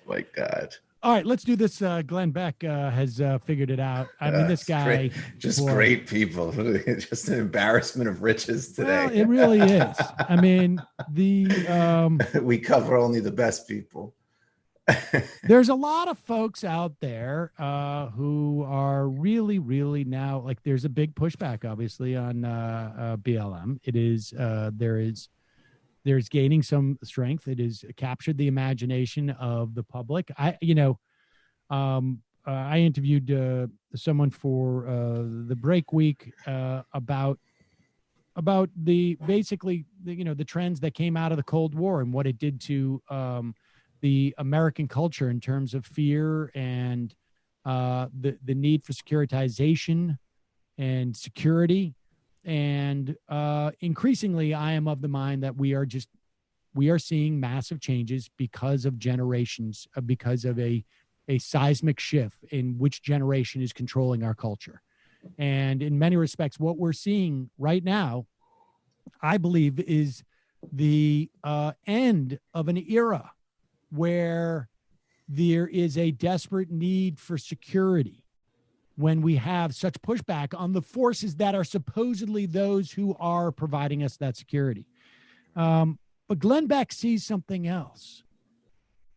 My God. All right, let's do this. Glenn Beck has figued it out. I mean, this guy. Great people. Just an embarrassment of riches today. Well, it really is. I mean, we cover only the best people. There's a lot of folks out there who are really, really now, like, there's a big pushback, obviously, on BLM. There's gaining some strength. It has captured the imagination of the public. I interviewed someone for the break week about the trends that came out of the Cold War and what it did to the American culture in terms of fear and the need for securitization and security. And increasingly, I am of the mind that we are seeing massive changes because of generations, because of a seismic shift in which generation is controlling our culture. And in many respects, what we're seeing right now, I believe, is the end of an era where there is a desperate need for security when we have such pushback on the forces that are supposedly those who are providing us that security. But Glenn Beck sees something else.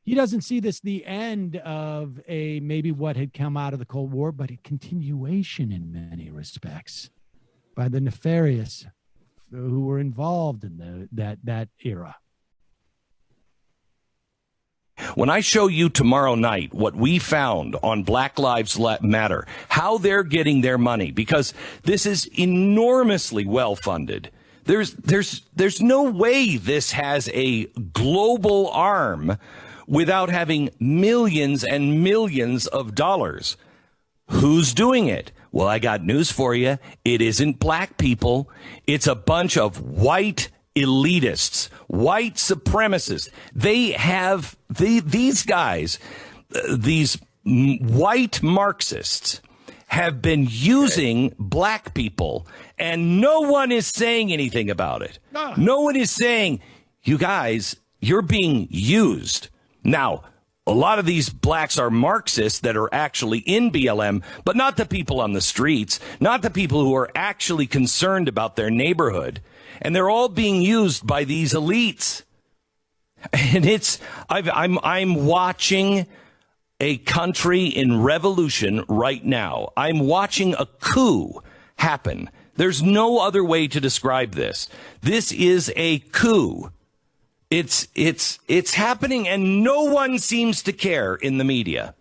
He doesn't see this the end of maybe what had come out of the Cold War, but a continuation in many respects by the nefarious who were involved in that era. When I show you tomorrow night what we found on Black Lives Matter, how they're getting their money, because this is enormously well funded. There's no way this has a global arm without having millions and millions of dollars. Who's doing it? Well, I got news for you. It isn't black people. It's a bunch of white elitists, white supremacists. They have these guys, these white Marxists have been using black people, and no one is saying anything about it. No one is saying, you guys, you're being used. Now, a lot of these blacks are Marxists that are actually in BLM, but not the people on the streets, not the people who are actually concerned about their neighborhood. And they're all being used by these elites. And I'm watching a country in revolution right now. I'm watching a coup happen. There's no other way to describe this. This is a coup. It's happening, and no one seems to care in the media.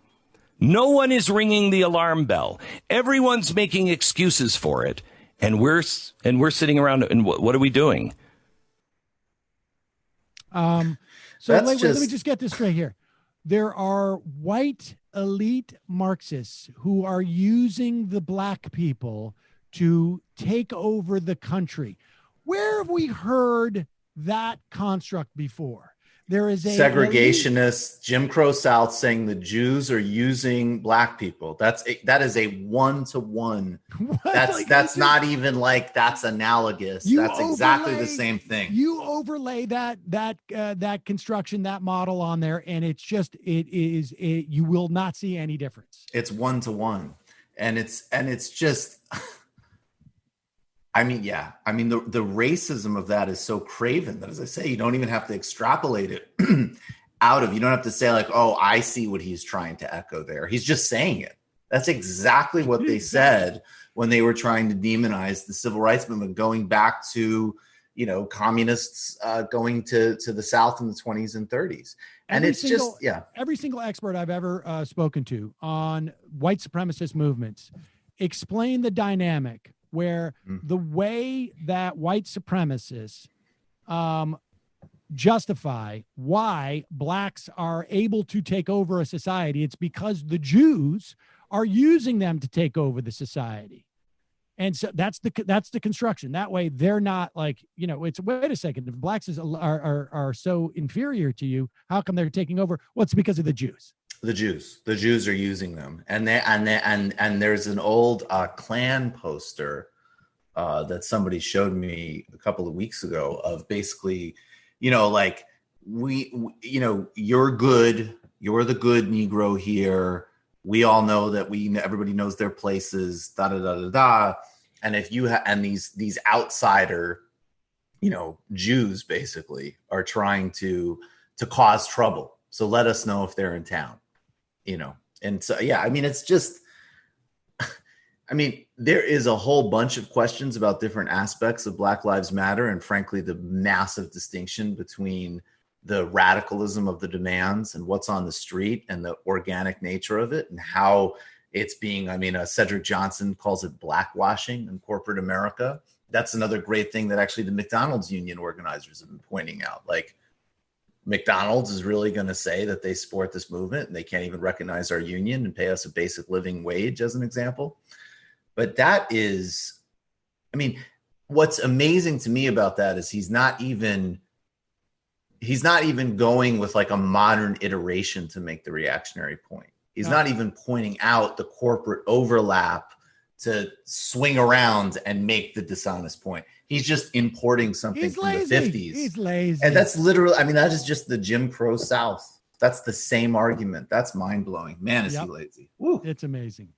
No one is ringing the alarm bell. Everyone's making excuses for it. And we're sitting around, and what are we doing? Let me just get this straight here. There are white elite Marxists who are using the black people to take over the country. Where have we heard that construct before? There is a segregationist Jim Crow South saying the Jews are using black people. That is a 1-to-1. That's not even like that's analogous. That's exactly the same thing. You overlay that construction, that model on there, and you will not see any difference. It's 1-to-1, and it's just. I mean, the racism of that is so craven that, as I say, you don't even have to extrapolate it out of. You don't have to say like, "Oh, I see what he's trying to echo there." He's just saying it. That's exactly what they said when they were trying to demonize the civil rights movement, going back to, communists going to the South in the 20s and 30s. And every single expert I've ever spoken to on white supremacist movements explain the dynamic where the way that white supremacists justify why blacks are able to take over a society, it's because the Jews are using them to take over the society. And so that's the construction. That way they're not like, it's, wait a second, if blacks are so inferior to you, how come they're taking over? Well, it's because of the Jews. The Jews are using them, and there's an old Klan poster that somebody showed me a couple of weeks ago of basically, like you're good. You're the good Negro here. We all know that everybody knows their places, da, da, da, da, da. And if you and these outsider, Jews basically are trying to cause trouble. So let us know if they're in town, And so, yeah, I mean, it's just, there is a whole bunch of questions about different aspects of Black Lives Matter. And frankly, the massive distinction between the radicalism of the demands and what's on the street and the organic nature of it and how it's being, Cedric Johnson calls it blackwashing in corporate America. That's another great thing that actually the McDonald's union organizers have been pointing out. Like, McDonald's is really going to say that they support this movement and they can't even recognize our union and pay us a basic living wage as an example. But that is, what's amazing to me about that is he's not even going with like a modern iteration to make the reactionary point. He's not even pointing out the corporate overlap to swing around and make the dishonest point. He's just importing something from the 50s. He's lazy. And that's literally, that is just the Jim Crow South. That's the same argument. That's mind blowing. Man, is he lazy. Woo. It's amazing.